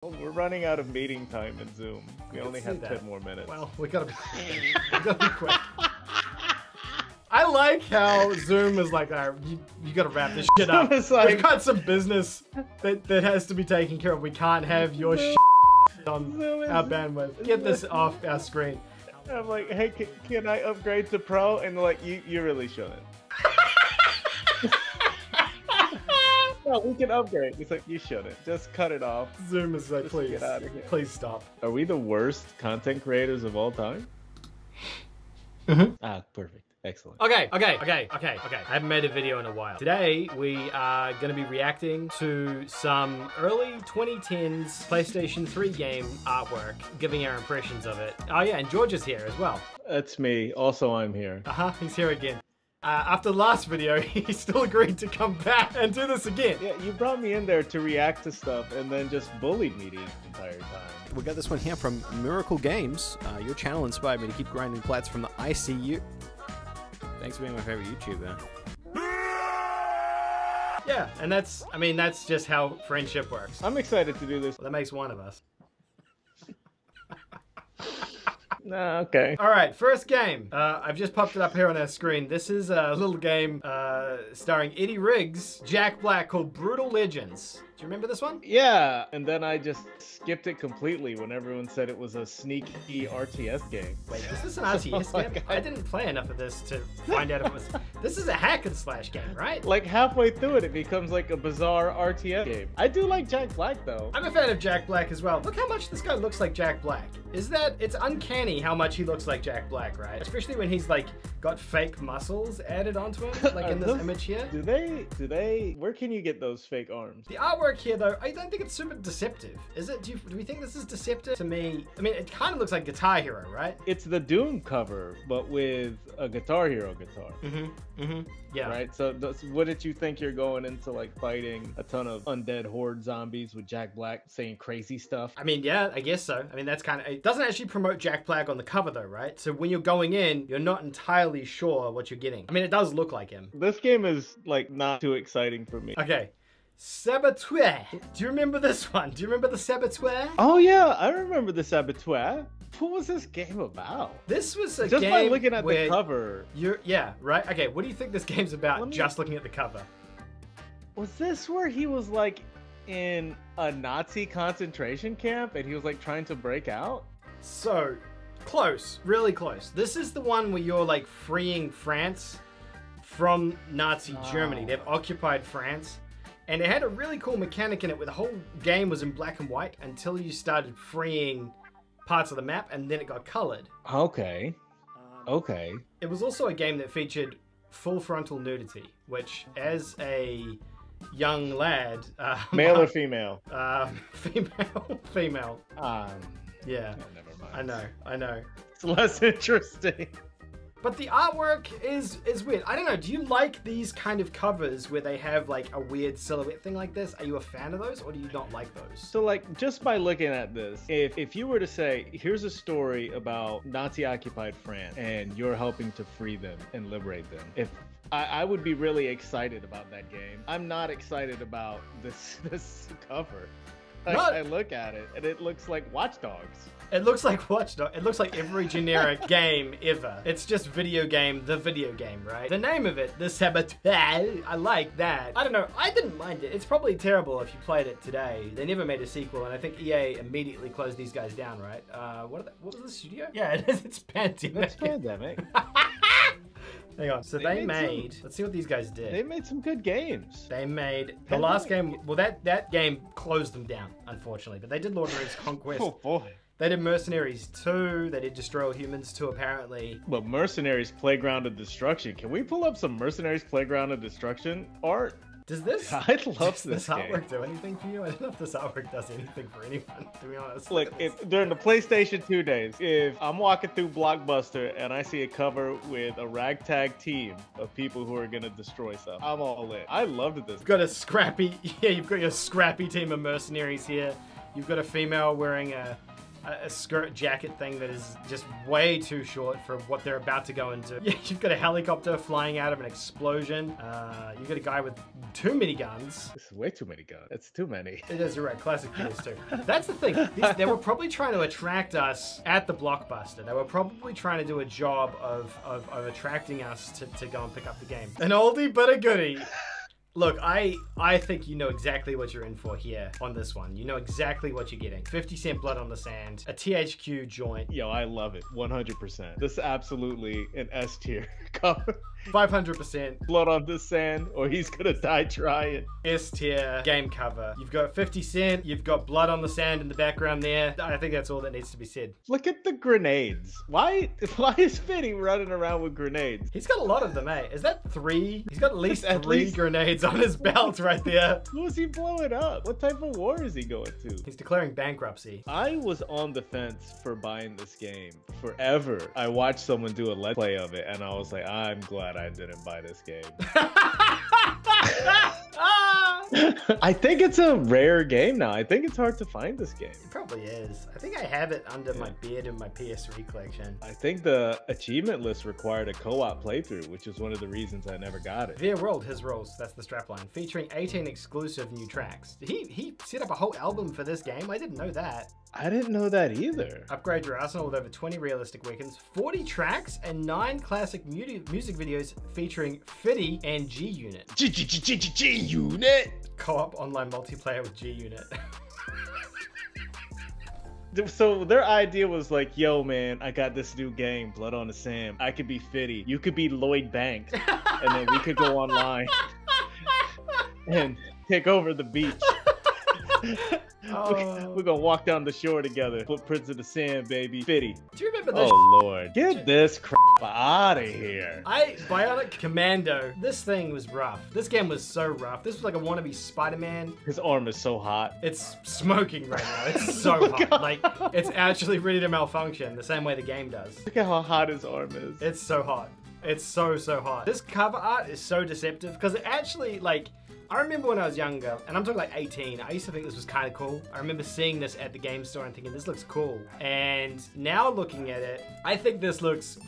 Well, we're running out of meeting time in Zoom. We only have 10 more minutes. Well, we gotta be quick. I like how Zoom is like, all right, you gotta wrap this shit up. Like, we've got some business that has to be taken care of. We can't have your shit on our bandwidth. Get this off our screen. I'm like, hey, can I upgrade to Pro? And they're like, you really shouldn't. No, we can upgrade. It's like, you shouldn't. Just cut it off. Zoom is like, Just please, get out of here. please stop. Are we the worst content creators of all time? Mm-hmm. Ah, perfect. Excellent. Okay. I haven't made a video in a while. Today, we are going to be reacting to some early 2010s PlayStation 3 game artwork, giving our impressions of it. Oh yeah, and George is here as well. That's me. Also, I'm here. He's here again. After the last video, he still agreed to come back and do this again. Yeah, you brought me in there to react to stuff and then just bullied me the entire time. We got this one here from Miracle Games. Your channel inspired me to keep grinding plats from the ICU. Thanks for being my favorite YouTuber. Yeah, and that's just how friendship works. I'm excited to do this. Well, that makes one of us. Nah, okay. All right, first game. I've just popped it up here on our screen. This is a little game starring Eddie Riggs, Jack Black, called Brutal Legends. Do you remember this one? Yeah, and then I just skipped it completely when everyone said it was a sneaky RTS game. Wait, is this an RTS game? I didn't play enough of this to find out if it was... This is a hack and slash game, right? Like halfway through it, it becomes like a bizarre RTS game. I do like Jack Black though. I'm a fan of Jack Black as well. Look how much this guy looks like Jack Black. It's uncanny how much he looks like Jack Black, right? Especially when he's like got fake muscles added onto him, like in this image here. Do they, where can you get those fake arms? The artwork here though, I don't think it's super deceptive. Is it? Do we think this is deceptive? To me, I mean, it kind of looks like Guitar Hero, right? It's the Doom cover, but with a Guitar Hero guitar. Yeah. Right? So what did you think you're going into, like fighting a ton of undead horde zombies with Jack Black saying crazy stuff? I mean, yeah, I guess so. I mean, that's kind of, it doesn't actually promote Jack Black on the cover though, right? So when you're going in, you're not entirely sure what you're getting. I mean, it does look like him. This game is like not too exciting for me. Okay. Saboteur. Do you remember this one? Do you remember the Saboteur? Oh yeah, I remember the Saboteur. What was this game about? This was a just game by looking at where the cover. Yeah, right? Okay, what do you think this game's about just looking at the cover? Was this where he was like in a Nazi concentration camp and he was like trying to break out? So, close, really close. This is the one where you're like freeing France from Nazi Germany. They've occupied France. And it had a really cool mechanic in it where the whole game was in black and white until you started freeing parts of the map, and then it got colored. Okay. Okay. It was also a game that featured full frontal nudity, which as a young lad... male or female? Female. no, Yeah. never mind. I know. It's less interesting. But the artwork is weird. I don't know, do you like these kind of covers where they have like a weird silhouette thing like this? Are you a fan of those or do you not like those? So like, just by looking at this, if you were to say, here's a story about Nazi-occupied France and you're helping to free them and liberate them, I would be really excited about that game. I'm not excited about this cover. I look at it and it looks like Watch Dogs. It looks like Watch Dogs. It looks like every generic game ever. It's just the video game, right? The name of it, the Saboteur, I like that. I don't know, I didn't mind it. It's probably terrible if you played it today. They never made a sequel, and I think EA immediately closed these guys down, right? What was the studio? Yeah, it is. It's Pandemic. It's Pandemic. Hang on. So they made let's see what these guys did. They made some good games. They made the last game. Well, that game closed them down, unfortunately. But they did Lord of the Rings Conquest. Oh boy. They did Mercenaries 2. They did Destroy All Humans 2, apparently. But Mercenaries Playground of Destruction. Can we pull up some Mercenaries Playground of Destruction art? Does this? I love this artwork do anything for you? I don't know if this artwork does anything for anyone, to be honest. Look, during the PlayStation 2 days, if I'm walking through Blockbuster and I see a cover with a ragtag team of people who are gonna destroy stuff, I'm all in. I loved this. You've got a scrappy, you've got your scrappy team of mercenaries here. You've got a female wearing a a skirt jacket thing that is just way too short for what they're about to go into. Yeah, you've got a helicopter flying out of an explosion. You've got a guy with too many guns. This is way too many guns. That's too many. It is, you're right. Classic PS2. That's the thing. They were probably trying to attract us at the Blockbuster. They were probably trying to do a job of attracting us to go and pick up the game. An oldie but a goodie. Look, I think you know exactly what you're in for here on this one. You know exactly what you're getting. 50-cent Blood on the Sand, a THQ joint. Yo, I love it. 100%. This is absolutely an S tier cover. 500%. Blood on the Sand, or he's gonna die trying. S tier game cover. You've got 50 Cent, you've got Blood on the Sand in the background there. I think that's all that needs to be said. Look at the grenades. Why is Fitty running around with grenades? He's got a lot of them, eh? Is that 3? He's got at least 3 grenades on his belt right there. Who is he blowing up? What type of war is he going to? He's declaring bankruptcy. I was on the fence for buying this game forever. I watched someone do a let's play of it, and I was like, I'm glad I didn't buy this game. I think it's a rare game now. I think it's hard to find this game. It probably is. I think I have it under my bed in my PS3 collection. I think the achievement list required a co-op playthrough, which is one of the reasons I never got it. Their World, His Rules, that's the strapline, featuring 18 exclusive new tracks. He set up a whole album for this game? I didn't know that. I didn't know that either. Upgrade your arsenal with over 20 realistic weapons, 40 tracks, and 9 classic music videos featuring Fitty and G-Unit. G-Unit! Co-op online multiplayer with G-Unit. So their idea was like, yo man, I got this new game, Blood on the Sand. I could be Fitty, you could be Lloyd Banks, and then we could go online and take over the beach. We're gonna walk down the shore together. Footprints of the sand, baby. Fitty. Do you remember this? Oh lord. Get this crap out of here. Bionic Commando. This thing was rough. This game was so rough. This was like a wannabe Spider-Man. His arm is so hot. It's smoking right now. It's so hot. Like, it's actually ready to malfunction the same way the game does. Look at how hot his arm is. It's so hot. It's so hot. This cover art is so deceptive because it actually, like, I remember when I was younger, and I'm talking like 18, I used to think this was kind of cool. I remember seeing this at the game store and thinking, this looks cool. And now looking at it, I think this looks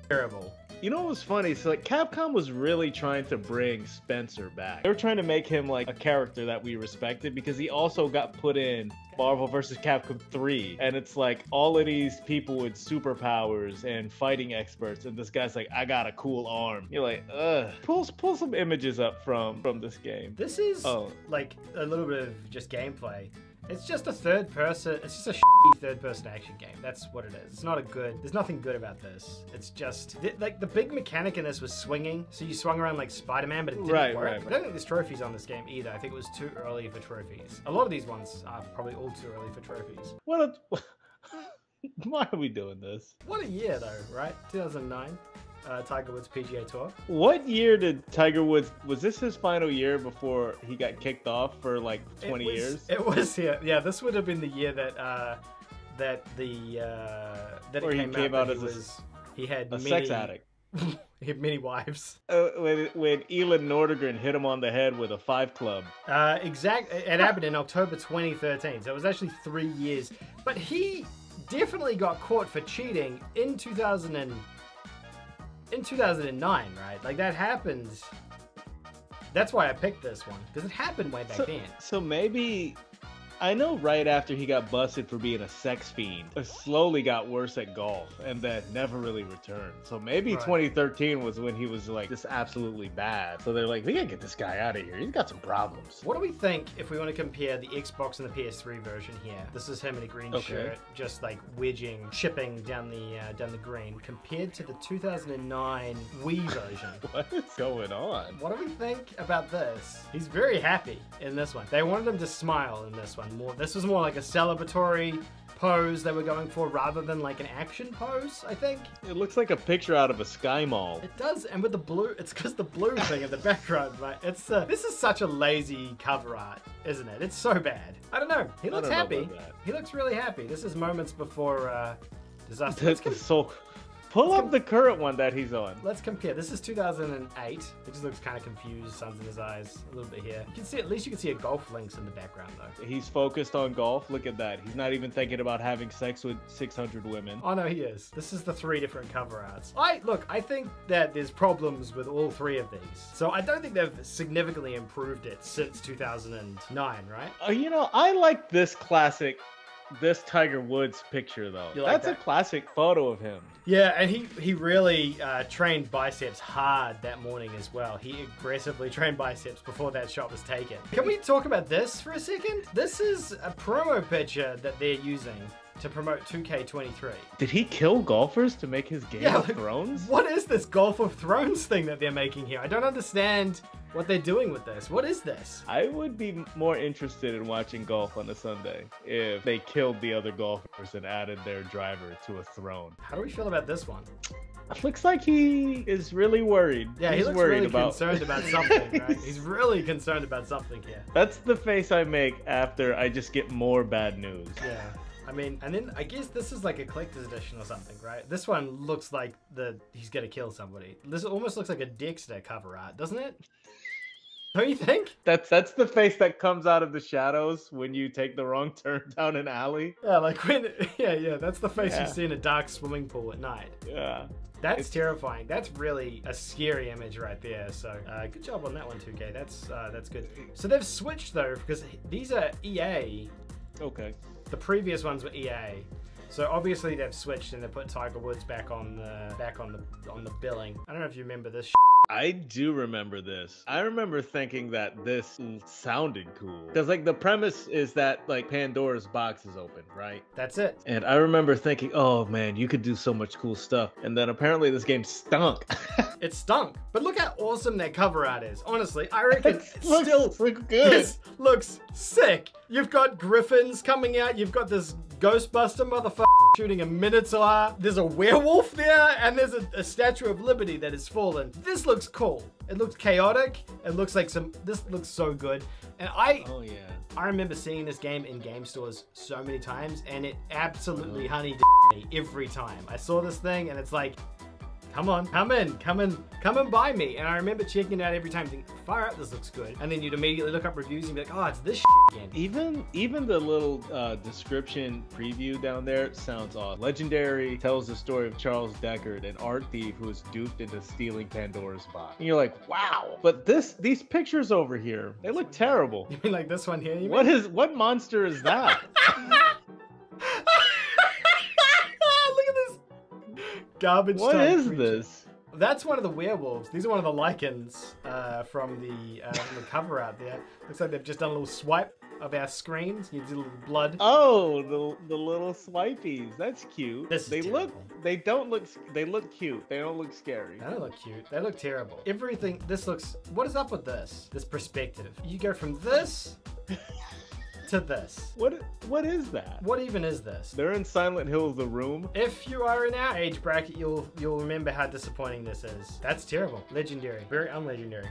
terrible. You know what was funny? So like Capcom was really trying to bring Spencer back. They were trying to make him like a character that we respected because he also got put in Marvel vs. Capcom 3. And it's like all of these people with superpowers and fighting experts. And this guy's like, I got a cool arm. You're like, ugh. Pull some images up from this game. This is like a little bit of just gameplay. It's just a it's just a shitty third-person action game. That's what it is. It's not there's nothing good about this. It's just, like, the big mechanic in this was swinging. So you swung around like Spider-Man, but it didn't work. I don't think there's trophies on this game either. I think it was too early for trophies. A lot of these ones are probably all too early for trophies. Why are we doing this? What a year though, right? 2009. Tiger Woods PGA Tour. What year did Tiger Woods, was this his final year before he got kicked off for like 20 years? It was, yeah. This would have been the year that he came out as he had a sex addict. He had many wives. When Elin Nordegren hit him on the head with a 5 club. It happened in October 2013, so it was actually 3 years. But he definitely got caught for cheating in 2009, right? Like, that happened. That's why I picked this one, because it happened way back then. So maybe, I know right after he got busted for being a sex fiend, it slowly got worse at golf and then never really returned. So maybe 2013 was when he was like just absolutely bad. So they're like, we gotta get this guy out of here. He's got some problems. What do we think if we want to compare the Xbox and the PS3 version here? This is him in a green shirt, just like chipping down the green, compared to the 2009 Wii version. What is going on? What do we think about this? He's very happy in this one. They wanted him to smile in this one. This was more like a celebratory pose they were going for rather than like an action pose, I think. It looks like a picture out of a Sky Mall. It does, and with the blue, it's because the blue thing in the background, right? It's this is such a lazy cover art, isn't it? It's so bad. I don't know. He looks happy. He looks really happy. This is moments before disaster. Pull up the current one that he's on. Let's compare. This is 2008. It just looks kind of confused, sun's in his eyes a little bit here. You can see, at least you can see a golf links in the background though. He's focused on golf. Look at that. He's not even thinking about having sex with 600 women. Oh no, he is. This is the 3 different cover arts. I think that there's problems with all 3 of these. So I don't think they've significantly improved it since 2009, right? You know, I like this classic, this Tiger Woods picture though. You like That's that? a classic photo of him. Yeah, and he really trained biceps hard that morning as well. He aggressively trained biceps before that shot was taken. Can we talk about this for a second? This is a promo picture that they're using to promote 2K23. Did he kill golfers to make his Game of Thrones? What is this Golf of Thrones thing that they're making here? I don't understand what they're doing with this. What is this? I would be more interested in watching golf on a Sunday if they killed the other golfers and added their driver to a throne. How do we feel about this one? It looks like he is really worried. Yeah, He's he looks worried really about... concerned about something, right? He's really concerned about something here. That's the face I make after I just get more bad news. Yeah. I mean, and then I guess this is like a collector's edition or something, right? This one looks like he's gonna kill somebody. This almost looks like a Dexter cover art, doesn't it? Don't you think? That's the face that comes out of the shadows when you take the wrong turn down an alley. Yeah, like when, yeah, that's the face Yeah. you see in a dark swimming pool at night. Yeah. That's terrifying. That's really a scary image right there. So good job on that one, 2K. That's good. So they've switched though, because these are EA. Okay. The previous ones were EA. So obviously they've switched and they put Tiger Woods back on the billing. I don't know if you remember this. I do remember this. I remember thinking that this sounded cool. Because, like, the premise is that, like, Pandora's box is open, right? That's it. And I remember thinking, oh, man, you could do so much cool stuff. And then apparently this game stunk. It stunk. But look how awesome that cover art is. Honestly, I reckon It it's looks still so good. This looks sick. You've got griffins coming out. You've got this Ghostbuster motherfucker shooting a minotaur. There's a werewolf there, and there's a Statue of Liberty that has fallen. This looks cool. It looks chaotic. It looks like this looks so good. And Oh, yeah. I remember seeing this game in game stores so many times, and it absolutely honeyed me every time. I saw this thing, and it's like, come on, come and buy me. And I remember checking it out every time, thinking, fire out, this looks good. And then you'd immediately look up reviews and be like, oh, it's this again. Even the little description preview down there sounds awesome. Legendary tells the story of Charles Deckard, an art thief who was duped into stealing Pandora's box. And you're like, wow. But these pictures over here, they look terrible. You mean like this one here? You mean? What monster is that? Look at this garbage. What type is creature. this? That's one of the werewolves. These are one of the lichens from the cover out there. Looks like they've just done a little swipe of our screens. You see a little blood. Oh, the little swipies. That's cute. This is they terrible. they look cute. They don't look scary. They don't look cute. They look terrible. Everything, this looks, what is up with this? This perspective. You go from this to this. What is that? What even is this? They're in Silent Hill The Room. If you are in our age bracket, you'll remember how disappointing this is. That's terrible. Legendary. Very unlegendary.